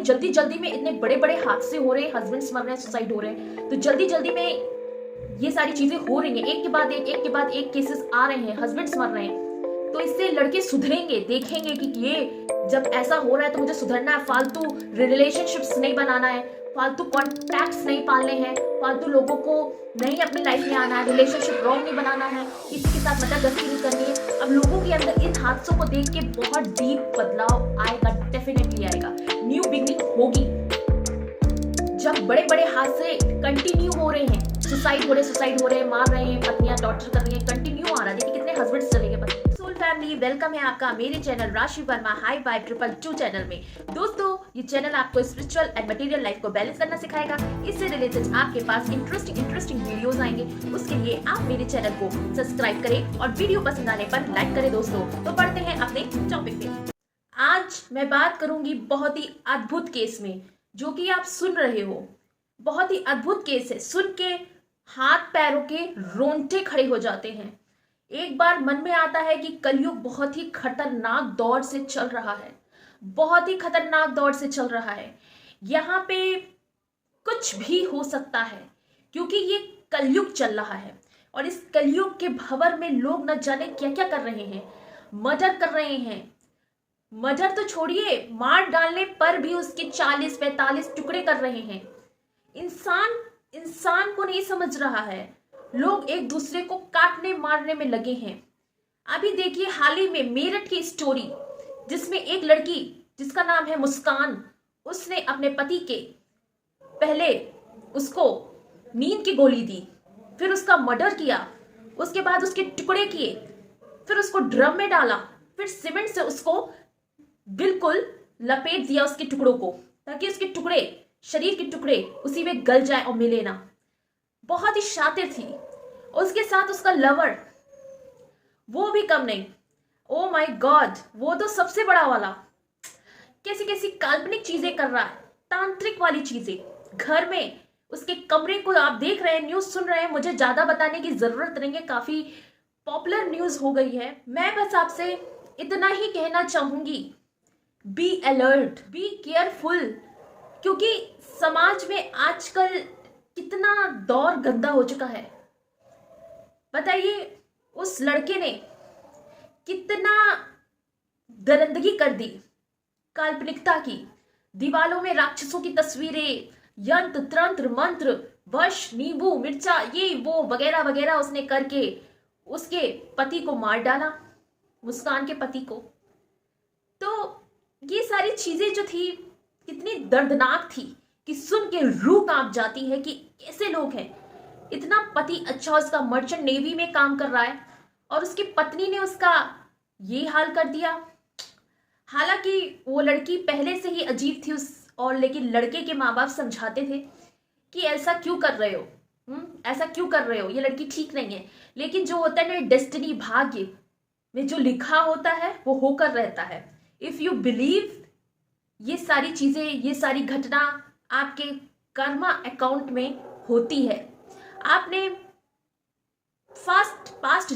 जल्दी जल्दी में इतने बड़े बड़े हादसे हो रहे हैं, हस्बैंड्स मर रहे हैं, सुसाइड हो रहे हैं, तो जल्दी जल्दी में ये सारी चीजें हो रही हैं, एक के बाद एक केसेस आ रहे हैं, हस्बैंड्स मर रहे हैं। तो इससे लड़के सुधरेंगे, देखेंगे कि ये जब ऐसा हो रहा है तो मुझे सुधरना है, फालतू रिलेशनशिप्स नहीं बनाना है, फालतू कॉन्टैक्ट्स नहीं पालने हैं, फालतू लोगों को नहीं अपनी लाइफ में आना है, रिलेशनशिप रॉन्ग नहीं बनाना है, किसी के साथ मजाकदस्ती नहीं करनी है। अब लोगों के अंदर इन हादसों को देख के बहुत डीप बदलाव आएगा, डेफिनेटली आएगा, न्यू बिगनिंग होगी। जब बड़े बड़े हादसे कंटिन्यू हो रहे हैं, सुसाइड हो रहे हैं, मार रहे हैं, पत्नियां टॉर्चर कर रही हैं, कंटिन्यू आ रहा है, देखिए कितने हस्बैंड्स चले गए पति। सोल फैमिली, वेलकम है आपका मेरे चैनल राशि वर्मा हाई बाय 222 चैनल में। दोस्तों, ये चैनल आपको स्पिरिचुअल एंड मटेरियल लाइफ को बैलेंस करना सिखाएगा। इससे रिलेटेड आपके पास इंटरेस्टिंग वीडियोस आएंगे, उसके लिए आप मेरे चैनल को सब्सक्राइब करें और वीडियो पसंद आने पर लाइक करें। दोस्तों, तो बढ़ते हैं अपने टॉपिक पे। आज मैं बात करूंगी बहुत ही अद्भुत केस में, जो कि आप सुन रहे हो। बहुत ही अद्भुत केस है, सुन के हाथ पैरों के रोंगटे खड़े हो जाते हैं। एक बार मन में आता है कि कलयुग बहुत ही खतरनाक दौर से चल रहा है, बहुत ही खतरनाक दौर से चल रहा है। यहाँ पे कुछ भी हो सकता है, क्योंकि ये कलयुग चल रहा है और इस कलयुग के भंवर में लोग न जाने क्या क्या कर रहे हैं, मर्डर कर रहे हैं। मर्डर तो छोड़िए, मार डालने पर भी उसके 40-45 टुकड़े कर रहे हैं। इंसान को नहीं समझ रहा है, लोग एक दूसरे को काटने मारने में लगे हैं। अभी देखिए हाल ही में मेरठ की स्टोरी, जिसमें एक लड़की जिसका नाम है मुस्कान, उसने अपने पति के पहले उसको नींद की गोली दी, फिर उसका मर्डर किया, उसके बाद उसके टुकड़े किए, फिर उसको ड्रम में डाला, फिर सीमेंट से उसको बिल्कुल लपेट दिया उसके टुकड़ों को, ताकि उसके टुकड़े, शरीर के टुकड़े उसी में गल जाए और मिले ना। बहुत ही शातिर थी। उसके साथ उसका लवर, वो भी कम नहीं। ओ माय गॉड, वो तो सबसे बड़ा वाला। कैसी कैसी काल्पनिक चीजें कर रहा है, तांत्रिक वाली चीजें घर में। उसके कमरे को आप देख रहे हैं, न्यूज सुन रहे हैं, मुझे ज्यादा बताने की जरूरत नहीं है, काफी पॉपुलर न्यूज हो गई है। मैं बस आपसे इतना ही कहना चाहूंगी, बी अलर्ट, बी केयरफुल, क्योंकि समाज में आजकल कितना दौर गंदा हो चुका है। बताइए, उस लड़के ने कितना दरिंदगी कर दी, काल्पनिकता की। दीवालों में राक्षसों की तस्वीरें, यंत्र तंत्र मंत्र, वश, नींबू मिर्चा, ये वो वगैरह वगैरह उसने करके उसके पति को मार डाला, मुस्कान के पति को। तो ये सारी चीजें जो थी कितनी दर्दनाक थी कि सुन के रूह कांप जाती है कि कैसे लोग हैं। इतना पति अच्छा, उसका मर्चेंट नेवी में काम कर रहा है, और उसकी पत्नी ने उसका ये हाल कर दिया। हालांकि वो लड़की पहले से ही अजीब थी और लेकिन लड़के के माँ बाप समझाते थे कि ऐसा क्यों कर रहे हो, ऐसा क्यों कर रहे हो, ये लड़की ठीक नहीं है। लेकिन जो होता है ना, डेस्टिनी, भाग्य में जो लिखा होता है वो होकर रहता है। इफ यू बिलीव, ये सारी चीजें, ये सारी घटना आपके कर्मा अकाउंट में होती है। आपने पास्ट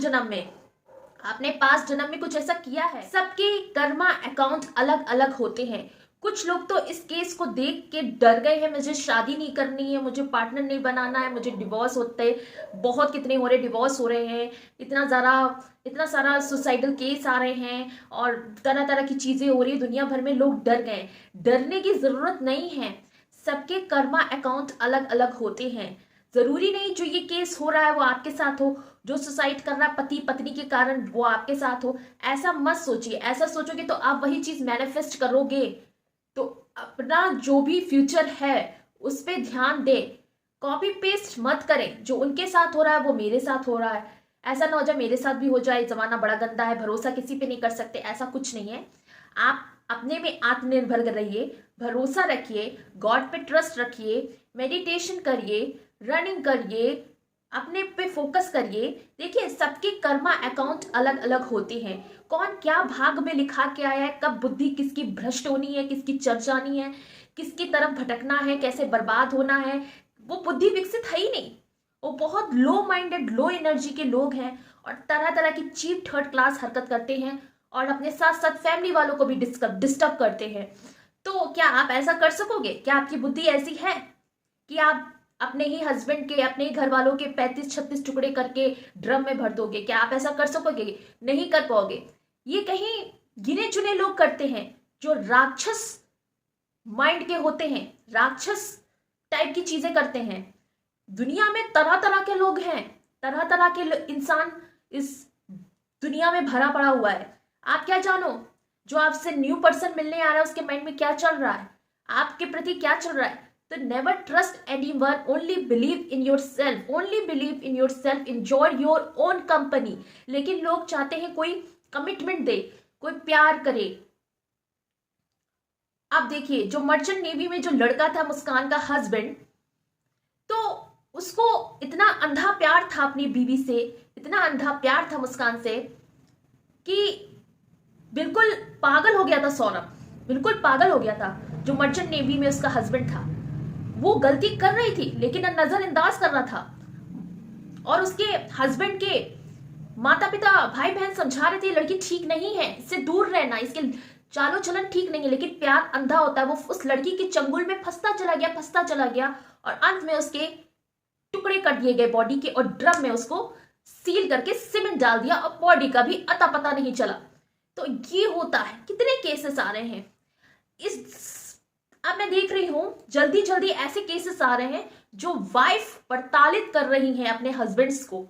जन्म में कुछ ऐसा किया है। सबके कर्मा अकाउंट अलग अलग होते हैं। कुछ लोग तो इस केस को देख के डर गए हैं, मुझे शादी नहीं करनी है, मुझे पार्टनर नहीं बनाना है, मुझे डिवोर्स होते बहुत, कितने हो रहे डिवोर्स हो रहे हैं, इतना सारा सुसाइडल केस आ रहे हैं और तरह तरह की चीजें हो रही है दुनिया भर में। लोग डर गए। डरने की जरूरत नहीं है, सबके कर्मा अकाउंट अलग अलग होते हैं। जरूरी नहीं जो ये केस हो रहा है वो आपके साथ हो, जो सुसाइड कर रहा है पति पत्नी के कारण वो आपके साथ हो। ऐसा मत सोचिए, ऐसा सोचोगे तो आप वही चीज मैनिफेस्ट करोगे। तो अपना जो भी फ्यूचर है उस पर ध्यान दे, कॉपी पेस्ट मत करें। जो उनके साथ हो रहा है वो मेरे साथ हो रहा है, ऐसा ना हो जाए मेरे साथ भी हो जाए। जमाना बड़ा गंदा है, भरोसा किसी पे नहीं कर सकते, ऐसा कुछ नहीं है। आप अपने में आत्मनिर्भर रहिए, भरोसा रखिए, गॉड पे ट्रस्ट रखिए, मेडिटेशन करिए, रनिंग करिए, अपने पे फोकस करिए। देखिए, सबके कर्मा अकाउंट अलग अलग होते हैं। कौन क्या भाग में लिखा के आया है, कब बुद्धि किसकी भ्रष्ट होनी है, किसकी चढ़ जानी है, किसकी तरफ भटकना है, कैसे बर्बाद होना है, वो बुद्धि विकसित है ही नहीं। वो बहुत लो माइंडेड, लो एनर्जी के लोग हैं और तरह तरह की चीप थर्ड क्लास हरकत करते हैं और अपने साथ साथ फैमिली वालों को भी डिस्टर्ब करते हैं। तो क्या आप ऐसा कर सकोगे? क्या आपकी बुद्धि ऐसी है कि आप अपने ही हस्बैंड के, अपने ही घर वालों के 35-36 टुकड़े करके ड्रम में भर दोगे? क्या आप ऐसा कर सकोगे? नहीं कर पाओगे। ये कहीं गिने चुने लोग करते हैं जो राक्षस माइंड के होते हैं, राक्षस टाइप की चीजें करते हैं। दुनिया में तरह तरह के लोग हैं, तरह तरह के इंसान इस दुनिया में भरा पड़ा हुआ है। आप क्या जानो जो आपसे न्यू पर्सन मिलने आ रहा है उसके माइंड में क्या चल रहा है, आपके प्रति क्या चल रहा है। तो never trust anyone, only believe in yourself, only believe in yourself, enjoy your own company. लेकिन लोग चाहते हैं कोई कमिटमेंट दे, कोई प्यार करे। आप देखिए जो मर्चेंट नेवी में जो लड़का था, मुस्कान का हस्बैंड, तो उसको इतना अंधा प्यार था अपनी बीवी से, इतना अंधा प्यार था मुस्कान से कि बिल्कुल पागल हो गया था सौरभ, बिल्कुल पागल हो गया था। जो मर्चेंट नेवी में उसका हस्बैंड था, वो गलती कर रही थी लेकिन नजरअंदाज कर रहा था। और उसके हस्बैंड के माता पिता, भाई बहन समझा रहे थे लड़की ठीक नहीं है, इससे दूर रहना, इसके चालो चलन ठीक नहीं है। लेकिन प्यार अंधा होता है। वो उस लड़की के चंगुल में फंसता चला गया, फंसता चला गया, और अंत में उसके टुकड़े कर दिए गए बॉडी के, और ड्रम में उसको सील करके सीमेंट डाल दिया, और बॉडी का भी अता पता नहीं चला। तो ये होता है, कितने केसेस आ रहे हैं अब मैं देख रही हूं जल्दी जल्दी ऐसे केसेस आ रहे हैं जो वाइफ प्रताड़ित कर रही हैं अपने हस्बैंड्स को,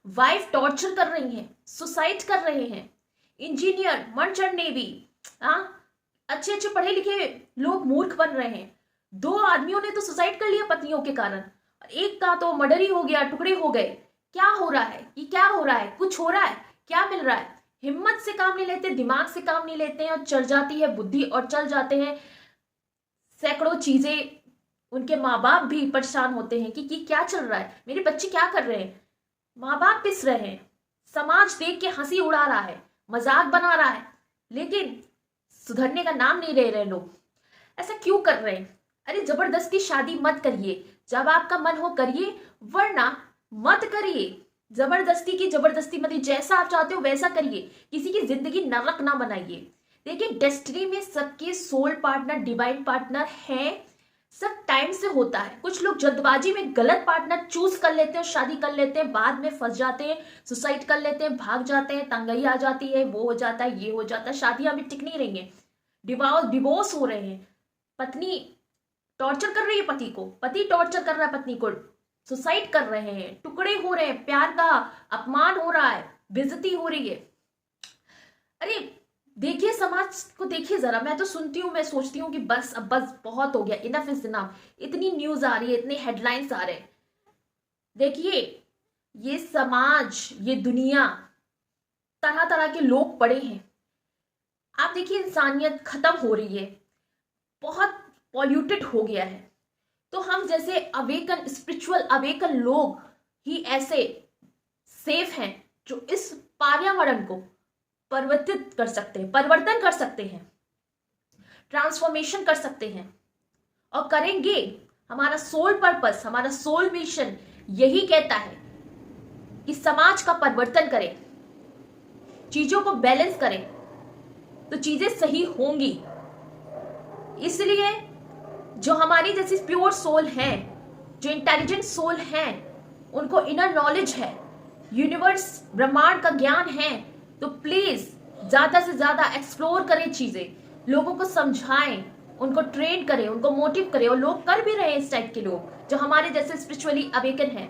वाइफ टॉर्चर कर रही हैं, सुसाइड कर रहे हैं। इंजीनियर, मर्चेंट नेवी, अच्छे अच्छे पढ़े लिखे लोग मूर्ख बन रहे हैं। 2 आदमियों ने तो सुसाइड कर लिया पत्नियों के कारण, एक का तो मर्डर ही हो गया, टुकड़े हो गए। क्या हो रहा है? ये क्या हो रहा है? कुछ हो रहा है? क्या मिल रहा है? हिम्मत से काम नहीं लेते, दिमाग से काम नहीं लेते हैं, और चल जाती है बुद्धि, और चल जाते हैं सैकड़ों चीजें। उनके माँ बाप भी परेशान होते हैं कि क्या चल रहा है, मेरे बच्चे क्या कर रहे हैं। माँ बाप पिस रहे हैं, समाज देख के हंसी उड़ा रहा है, मजाक बना रहा है, लेकिन सुधरने का नाम नहीं ले रहे लोग। ऐसा क्यों कर रहे हैं? अरे जबरदस्ती शादी मत करिए, जब आपका मन हो करिए, वरना मत करिए। जबरदस्ती की जबरदस्ती मत, जैसा आप चाहते हो वैसा करिए, किसी की जिंदगी नरक ना बनाइए। देखिए डेस्टिनी में सबके सोल पार्टनर, डिवाइन पार्टनर है, सब टाइम से होता है। कुछ लोग जल्दबाजी में गलत पार्टनर चूज कर लेते हैं, शादी कर लेते हैं, बाद में फंस जाते हैं, सुसाइड कर लेते हैं, भाग जाते हैं, तंगई आ जाती है, वो हो जाता है, ये हो जाता है, शादियां भी टिक नहीं रही हैं, डिवोर्स हो रहे हैं, पत्नी टॉर्चर कर रही है पति को, पति टॉर्चर कर रहा है पत्नी को, सुसाइड कर रहे हैं, टुकड़े हो रहे हैं, प्यार का अपमान हो रहा है, बेइज्जती हो रही है। अरे देखिए समाज को देखिए जरा। मैं तो सुनती हूँ, मैं सोचती हूँ कि बस अब बस बहुत हो गया, इनफ इज इनफ। इतनी न्यूज आ रही है, इतने हेडलाइंस आ रहे हैं। देखिए ये समाज, ये दुनिया, तरह तरह के लोग पड़े हैं। आप देखिए इंसानियत खत्म हो रही है, बहुत पॉल्यूटेड हो गया है। तो हम जैसे अवेकन, स्पिरिचुअल अवेकन लोग ही ऐसे सेफ हैं जो इस पर्यावरण को परिवर्तित कर सकते हैं, परिवर्तन कर सकते हैं, ट्रांसफॉर्मेशन कर सकते हैं, और करेंगे। हमारा सोल पर्पस, हमारा सोल मिशन यही कहता है कि समाज का परिवर्तन करें, चीजों को बैलेंस करें, तो चीजें सही होंगी। इसलिए जो हमारी जैसी प्योर सोल हैं, जो इंटेलिजेंट सोल हैं, उनको इनर नॉलेज है, यूनिवर्स ब्रह्मांड का ज्ञान है, तो प्लीज ज्यादा से ज्यादा एक्सप्लोर करें चीजें, लोगों को समझाएं, उनको ट्रेन करें, उनको मोटिव करें। और लोग कर भी रहे हैं इस टाइप के लोग जो हमारे जैसे स्पिरिचुअली अवेकन हैं।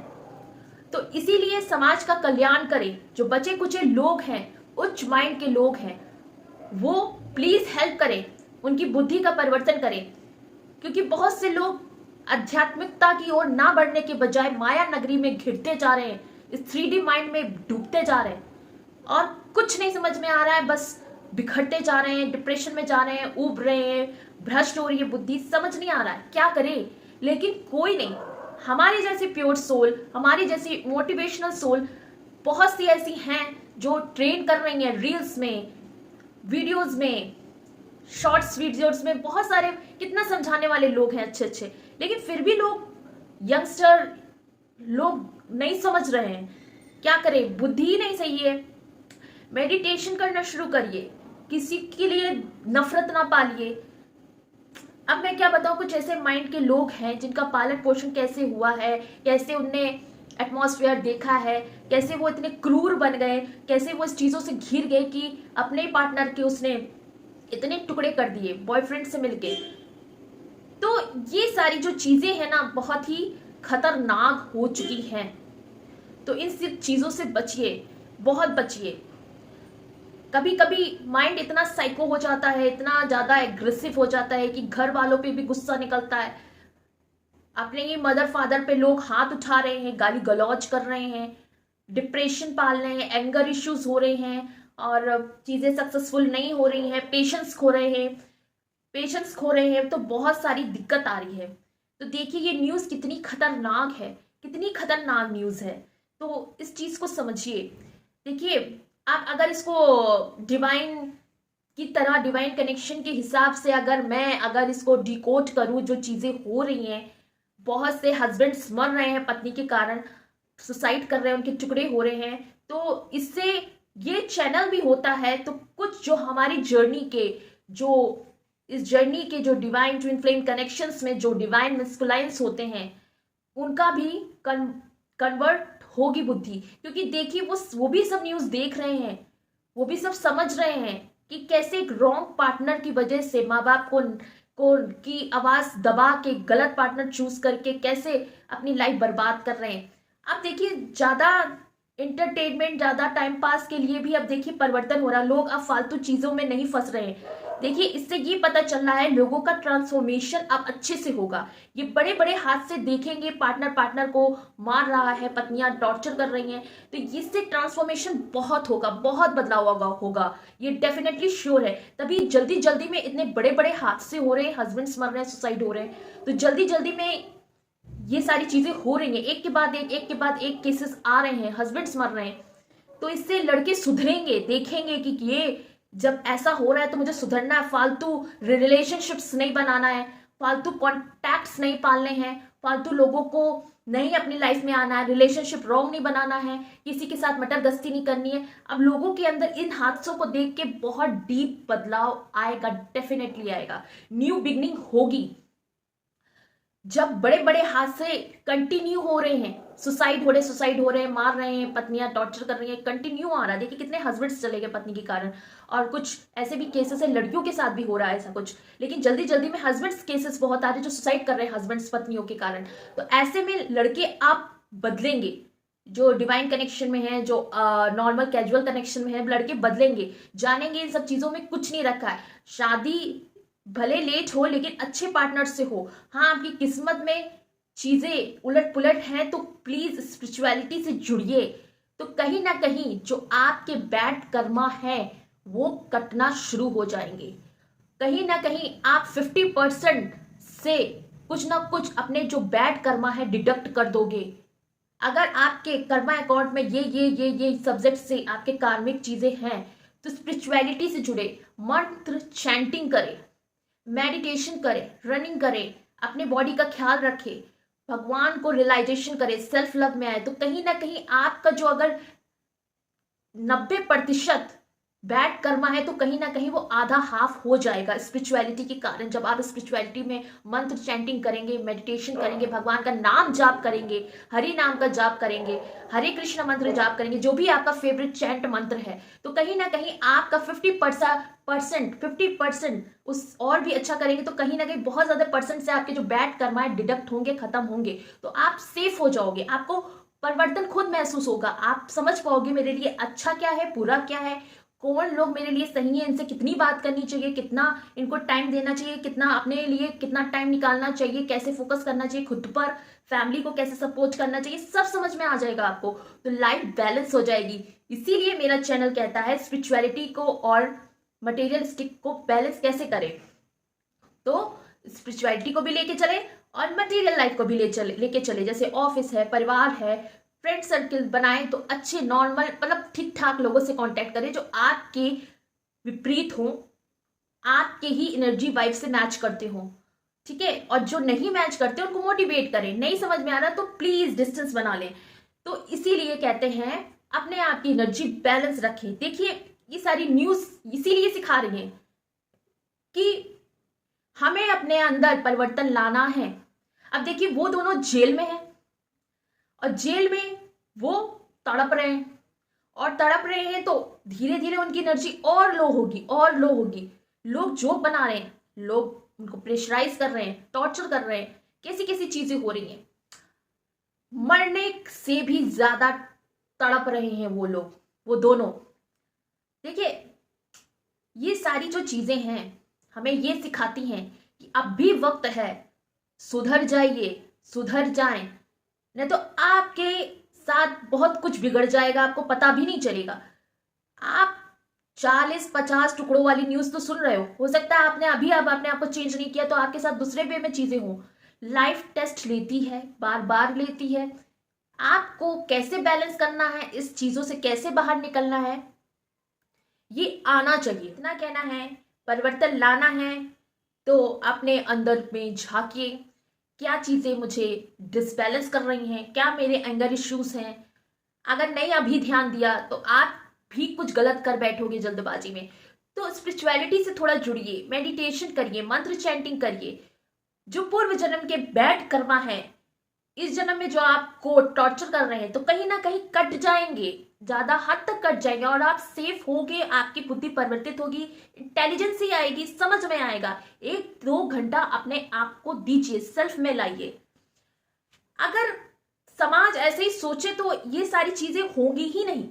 तो इसीलिए समाज का कल्याण करें। जो बचे कुचे लोग हैं, उच्च माइंड के लोग हैं, वो प्लीज हेल्प करें, उनकी बुद्धि का परिवर्तन करें। क्योंकि बहुत से लोग आध्यात्मिकता की ओर ना बढ़ने के बजाय माया नगरी में घिरते जा रहे हैं, इस 3D माइंड में डूबते जा रहे हैं, और कुछ नहीं समझ में आ रहा है, बस बिखरते जा रहे हैं, डिप्रेशन में जा रहे हैं, उब रहे हैं, भ्रष्ट हो रही है बुद्धि, समझ नहीं आ रहा है क्या करें। लेकिन कोई नहीं, हमारी जैसी प्योर सोल, हमारी जैसी मोटिवेशनल सोल बहुत सी ऐसी हैं जो ट्रेन कर रही हैं, रील्स में, वीडियोस में, शॉर्ट्स वीडियोस में, बहुत सारे कितना समझाने वाले लोग हैं अच्छे अच्छे, लेकिन फिर भी लोग, यंगस्टर लोग नहीं समझ रहे हैं। क्या करें, बुद्धि ही नहीं सही है। मेडिटेशन करना शुरू करिए, किसी के लिए नफरत ना पालिए, अब मैं क्या बताऊं, कुछ ऐसे माइंड के लोग हैं जिनका पालन पोषण कैसे हुआ है, कैसे उनने एटमॉस्फेयर देखा है, कैसे वो इतने क्रूर बन गए, कैसे वो इस चीज़ों से घिर गए कि अपने ही पार्टनर के उसने इतने टुकड़े कर दिए बॉयफ्रेंड से मिलके। तो ये सारी जो चीज़ें हैं ना, बहुत ही खतरनाक हो चुकी हैं। तो इन सब चीज़ों से बचिए, बहुत बचिए। कभी कभी माइंड इतना साइको हो जाता है, इतना ज़्यादा एग्रेसिव हो जाता है कि घर वालों पे भी गुस्सा निकलता है। अपने ही मदर फादर पे लोग हाथ उठा रहे हैं, गाली गलौज कर रहे हैं, डिप्रेशन पाल रहे हैं, एंगर इश्यूज हो रहे हैं और चीज़ें सक्सेसफुल नहीं हो रही हैं, पेशेंस खो रहे हैं। तो बहुत सारी दिक्कत आ रही है। तो देखिए ये न्यूज़ कितनी खतरनाक है, कितनी खतरनाक न्यूज़ है। तो इस चीज़ को समझिए। देखिए आप अगर इसको डिवाइन की तरह, डिवाइन कनेक्शन के हिसाब से अगर इसको डिकोड करूँ, जो चीज़ें हो रही हैं, बहुत से हस्बैंड्स मर रहे हैं पत्नी के कारण, सुसाइड कर रहे हैं, उनके टुकड़े हो रहे हैं। तो इससे ये चैनल भी होता है। तो कुछ जो हमारी जर्नी के जो डिवाइन ट्विन फ्लेम कनेक्शंस में जो डिवाइन मस्कुलाइंस होते हैं, उनका भी कन्वर्ट होगी बुद्धि। क्योंकि देखिए वो भी सब न्यूज़ देख रहे हैं, वो भी सब समझ रहे हैं कि कैसे एक रॉन्ग पार्टनर की वजह से माँ बाप को की आवाज दबा के गलत पार्टनर चूज करके कैसे अपनी लाइफ बर्बाद कर रहे हैं। अब देखिए ज्यादा इंटरटेनमेंट, ज्यादा टाइम पास के लिए भी अब देखिए परिवर्तन हो रहा है। लोग अब फालतू चीजों में नहीं फंस रहे हैं। देखिए इससे ये पता चल रहा है लोगों का ट्रांसफॉर्मेशन अब अच्छे से होगा। ये बड़े बड़े हादसे देखेंगे, पार्टनर को मार रहा है, पत्नियां टॉर्चर कर रही हैं, तो इससे ट्रांसफॉर्मेशन बहुत होगा, बहुत बदलाव होगा। ये डेफिनेटली श्योर है। तभी जल्दी जल्दी में इतने बड़े बड़े हादसे हो रहे हैं, हस्बैंड्स मर रहे हैं, सुसाइड हो रहे हैं। तो जल्दी जल्दी में ये सारी चीजें हो रही हैं, एक के बाद एक केसेस आ रहे हैं, हस्बैंड्स मर रहे हैं। तो इससे लड़के सुधरेंगे, देखेंगे कि ये जब ऐसा हो रहा है तो मुझे सुधरना है, फालतू रिलेशनशिप्स नहीं बनाना है, फालतू कॉन्टैक्ट्स नहीं पालने हैं, फालतू लोगों को नहीं अपनी लाइफ में आना है, रिलेशनशिप रॉन्ग नहीं बनाना है, किसी के साथ मटरगस्ती नहीं करनी है। अब लोगों के अंदर इन हादसों को देख के बहुत डीप बदलाव आएगा, डेफिनेटली आएगा, न्यू बिगनिंग होगी। जब बड़े बड़े हादसे कंटिन्यू हो रहे हैं, सुसाइड हो रहे हैं, मार रहे हैं, पत्नियां टॉर्चर कर रही हैं, कंटिन्यू आ रहा है। देखिए कितने हस्बैंड्स चले गए पत्नी के कारण, और कुछ ऐसे भी केसेस है लड़कियों के साथ भी हो रहा है ऐसा कुछ। लेकिन जल्दी जल्दी में हस्बैंड्स केसेस बहुत आ रहे हैं जो सुसाइड कर रहे हैं हस्बैंड्स पत्नियों के कारण। तो ऐसे में लड़के आप बदलेंगे, जो डिवाइन कनेक्शन में है, जो नॉर्मल कैजुअल कनेक्शन में है, लड़के बदलेंगे, जानेंगे इन सब चीजों में कुछ नहीं रखा है। शादी भले लेट हो लेकिन अच्छे पार्टनर से हो। हाँ आपकी किस्मत में चीजें उलट पुलट हैं तो प्लीज स्पिरिचुअलिटी से जुड़िए। तो कहीं ना कहीं जो आपके बैड कर्मा है वो कटना शुरू हो जाएंगे। कहीं ना कहीं आप 50% से कुछ ना कुछ अपने जो बैड कर्मा है डिडक्ट कर दोगे। अगर आपके कर्मा अकाउंट में ये सब्जेक्ट से आपके कार्मिक चीजें हैं तो स्पिरिचुअलिटी से जुड़े, मंत्र चैंटिंग करें, मेडिटेशन करें, रनिंग करें, अपने बॉडी का ख्याल रखें, भगवान को रियलाइजेशन करें, सेल्फ लव में आए। तो कहीं ना कहीं आपका जो अगर 90% बैड कर्मा है तो कहीं ना कहीं वो आधा हाफ हो जाएगा स्पिरिचुअलिटी के कारण। जब आप स्पिरिचुअलिटी में मंत्र चैंटिंग करेंगे, मेडिटेशन करेंगे, भगवान का नाम जाप करेंगे, हरि नाम का जाप करेंगे, हरे कृष्ण मंत्र जाप करेंगे, जो भी आपका फेवरेट चैंट मंत्र है, तो कहीं ना कहीं आपका 50% उस और भी अच्छा करेंगे तो कहीं ना कहीं बहुत ज्यादा परसेंट से आपके जो बैड कर्मा है डिडक्ट होंगे, खत्म होंगे। तो आप सेफ हो जाओगे, आपको परिवर्तन खुद महसूस होगा, आप समझ पाओगे मेरे लिए अच्छा क्या है, बुरा क्या है, कौन लोग मेरे लिए सही है, इनसे कितनी बात करनी चाहिए, कितना इनको टाइम देना चाहिए, कितना अपने लिए कितना टाइम निकालना चाहिए, कैसे फोकस करना चाहिए खुद पर, फैमिली को कैसे सपोर्ट करना चाहिए, सब समझ में आ जाएगा आपको। तो लाइफ बैलेंस हो जाएगी। इसीलिए मेरा चैनल कहता है स्पिरिचुअलिटी को और मटेरियलिस्टिक को बैलेंस कैसे करें। तो स्पिरिचुअलिटी को भी लेके चले और मटेरियल लाइफ को भी लेके चले। जैसे ऑफिस है, परिवार है, फ्रेंड सर्किल बनाए तो अच्छे नॉर्मल मतलब ठीक ठाक लोगों से कांटेक्ट करें जो आपके विपरीत हो, आपके ही एनर्जी वाइब से मैच करते हो, ठीक है। और जो नहीं मैच करते उनको मोटिवेट करें। नहीं समझ में आ रहा तो प्लीज डिस्टेंस बना लें। तो इसीलिए कहते हैं अपने आप की एनर्जी बैलेंस रखें। देखिए ये सारी न्यूज इसीलिए सिखा रही है कि हमें अपने अंदर परिवर्तन लाना है। अब देखिए वो दोनों जेल में हैं और जेल में वो तड़प रहे हैं और तड़प रहे हैं, तो धीरे धीरे उनकी एनर्जी और लो होगी और लो होगी। लोग जोक बना रहे हैं, लोग उनको प्रेशराइज कर रहे हैं, टॉर्चर कर रहे हैं, कैसी कैसी चीजें हो रही हैं। मरने से भी ज्यादा तड़प रहे हैं वो लोग, वो दोनों। देखिए ये सारी जो चीजें हैं हमें ये सिखाती हैं कि अब भी वक्त है, सुधर जाइए, सुधर जाएं, नहीं तो आपके साथ बहुत कुछ बिगड़ जाएगा, आपको पता भी नहीं चलेगा। आप 40-50 टुकड़ों वाली न्यूज तो सुन रहे हो सकता है आपने अभी अब आपने आपको चेंज नहीं किया तो आपके साथ दूसरे वे में चीजें हो। लाइफ टेस्ट लेती है, बार बार लेती है। आपको कैसे बैलेंस करना है, इस चीजों से कैसे बाहर निकलना है, ये आना चाहिए। इतना कहना है, परिवर्तन लाना है तो अपने अंदर में झांकिए, क्या चीजें मुझे डिसबैलेंस कर रही हैं, क्या मेरे एंगर इश्यूज हैं। अगर नहीं अभी ध्यान दिया तो आप भी कुछ गलत कर बैठोगे जल्दबाजी में। तो स्पिरिचुअलिटी से थोड़ा जुड़िए, मेडिटेशन करिए, मंत्र चैंटिंग करिए। जो पूर्व जन्म के बैड कर्मा है, इस जन्म में जो आपको टॉर्चर कर रहे हैं, तो कहीं ना कहीं कट जाएंगे, ज्यादा हद तक कट जाएंगे और आप सेफ होगे, आपकी बुद्धि परिवर्तित होगी, इंटेलिजेंस ही आएगी, समझ में आएगा। 1-2 घंटा अपने आप को दीजिए, सेल्फ में लाइए। अगर समाज ऐसे ही सोचे तो ये सारी चीजें होंगी ही नहीं।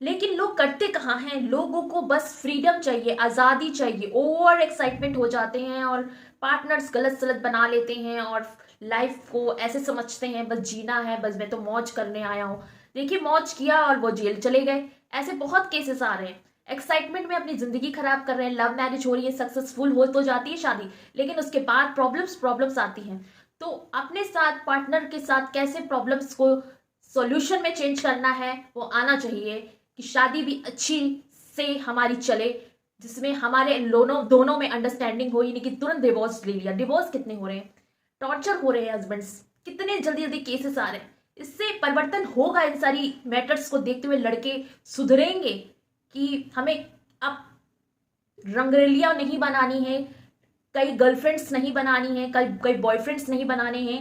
लेकिन लोग करते कहाँ हैं, लोगों को बस फ्रीडम चाहिए, आजादी चाहिए, ओवर एक्साइटमेंट हो जाते हैं और पार्टनर्स गलत सलत बना लेते हैं और लाइफ को ऐसे समझते हैं बस जीना है, बस मैं तो मौज करने आया हूँ। देखिए मौज किया और वो जेल चले गए, ऐसे बहुत केसेस आ रहे हैं। एक्साइटमेंट में अपनी जिंदगी खराब कर रहे हैं, लव मैरिज हो रही है, सक्सेसफुल हो तो जाती है शादी, लेकिन उसके बाद प्रॉब्लम्स आती हैं। तो अपने साथ पार्टनर के साथ कैसे प्रॉब्लम्स को सॉल्यूशन में चेंज करना है वो आना चाहिए, कि शादी भी अच्छी से हमारी चले, जिसमें हमारे दोनों में अंडरस्टैंडिंग हो, नहीं कि तुरंत डिवोर्स ले लिया। डिवोर्स कितने हो रहे हैं, टॉर्चर हो रहे हैं हस्बैंड्स, कितने जल्दी जल्दी केसेस आ रहे हैं। इससे परिवर्तन होगा। इन सारी मैटर्स को देखते हुए लड़के सुधरेंगे कि हमें अब रंगरेलियां नहीं बनानी है, कई गर्लफ्रेंड्स नहीं बनानी है, कई बॉयफ्रेंड्स नहीं बनाने हैं।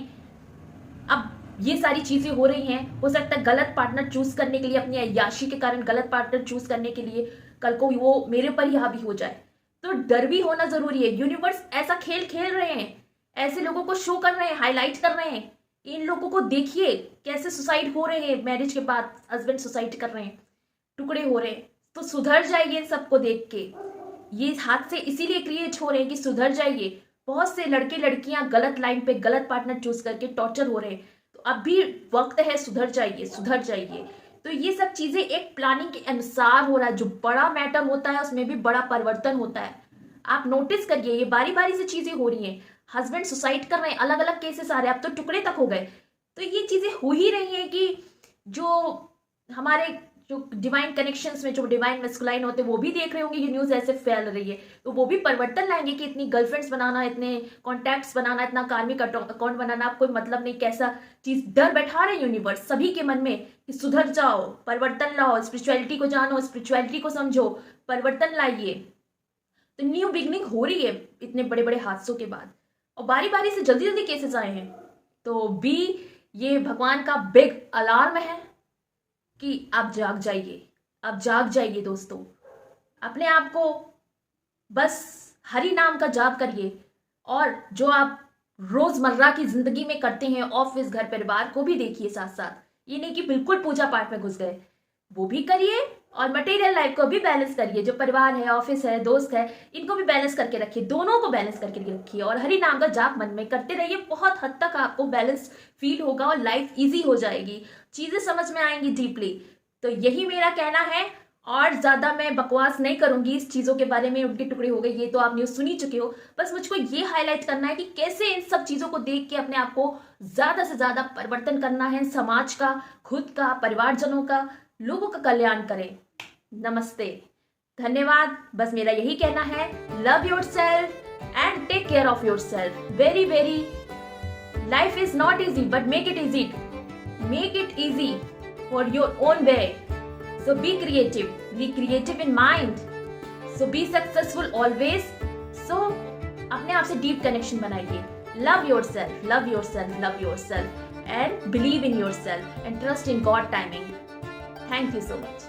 अब ये सारी चीजें हो रही हैं, हो सकता है गलत पार्टनर चूज करने के लिए, अपनी अय्याशी के कारण गलत पार्टनर चूज करने के लिए कल को वो मेरे पर ही हावी हो जाए। तो डर भी होना जरूरी है। यूनिवर्स ऐसा खेल खेल रहे हैं, ऐसे लोगों को शो कर रहे हैं, हाईलाइट कर रहे हैं। इन लोगों को देखिए कैसे सुसाइड हो रहे हैं, मैरिज के बाद हस्बैंड सुसाइड कर रहे हैं, टुकड़े हो रहे हैं। तो सुधर जाइए इन सबको देख के। ये हादसे इसीलिए क्रिएट हो रहे हैं कि सुधर जाइए। बहुत से लड़के लड़कियां गलत लाइन पे गलत पार्टनर चूज करके टॉर्चर हो रहे हैं। तो अब भी वक्त है, सुधर जाइए, सुधर जाइए। तो ये सब चीजें एक प्लानिंग के अनुसार हो रहा है। जो बड़ा मैटर होता है उसमें भी बड़ा परिवर्तन होता है। आप नोटिस करिए, ये बारी बारी से चीजें हो रही हैं। हस्बैंड सुसाइड कर रहे हैं, अलग अलग केसेस आ रहे हैं, अब तो टुकड़े तक हो गए। तो ये चीजें हो ही रही हैं कि जो हमारे जो डिवाइन कनेक्शंस में जो डिवाइन मैस्कुलाइन होते हैं वो भी देख रहे होंगे ये न्यूज ऐसे फैल रही है, तो वो भी परिवर्तन लाएंगे कि इतनी गर्लफ्रेंड्स बनाना, इतने कॉन्टैक्ट्स बनाना, इतना कार्मिक अकाउंट बनाना कोई मतलब नहीं। कैसा चीज डर बैठा रहे यूनिवर्स सभी के मन में कि सुधर जाओ, परिवर्तन लाओ, स्पिरिचुअलिटी को जानो, स्पिरिचुअलिटी को समझो, परिवर्तन लाइए। तो न्यू बिगनिंग हो रही है इतने बड़े बड़े हादसों के बाद, और बारी बारी से जल्दी जल्दी केसेस आए हैं। तो भी ये भगवान का बिग अलार्म है कि आप जाग जाइए, आप जाग जाइए दोस्तों। अपने आप को बस हरि नाम का जाप करिए, और जो आप रोजमर्रा की जिंदगी में करते हैं, ऑफिस घर परिवार को भी देखिए साथ साथ। ये नहीं कि बिल्कुल पूजा पाठ में घुस गए, वो भी करिए और मटेरियल लाइफ को भी बैलेंस करिए। जो परिवार है, ऑफिस है, दोस्त है, इनको भी बैलेंस करके रखिए, दोनों को बैलेंस करके रखिए और हरि नाम का जाप मन में करते रहिए। बहुत हद तक आपको बैलेंस फील होगा और लाइफ इजी हो जाएगी, चीजें समझ में आएंगी डीपली। तो यही मेरा कहना है, और ज्यादा मैं बकवास नहीं करूंगी इस चीजों के बारे में। उनके टुकड़े हो गए, ये तो आप न्यूज सुन ही चुके हो। बस मुझको ये हाईलाइट करना है कि कैसे इन सब चीजों को देख के अपने आप को ज्यादा से ज्यादा परिवर्तन करना है, समाज का, खुद का, परिवारजनों का, लोगों का कल्याण करें। नमस्ते, धन्यवाद। बस मेरा यही कहना है, love yourself and take care of yourself. Very very, life is not easy but make it easy, make it easy for your own way. So be creative in mind. So be successful always. So अपने आप से deep connection बनाइए. Love your self, love your self, love your self, and believe in your self, and trust in God timing. Thank you so much.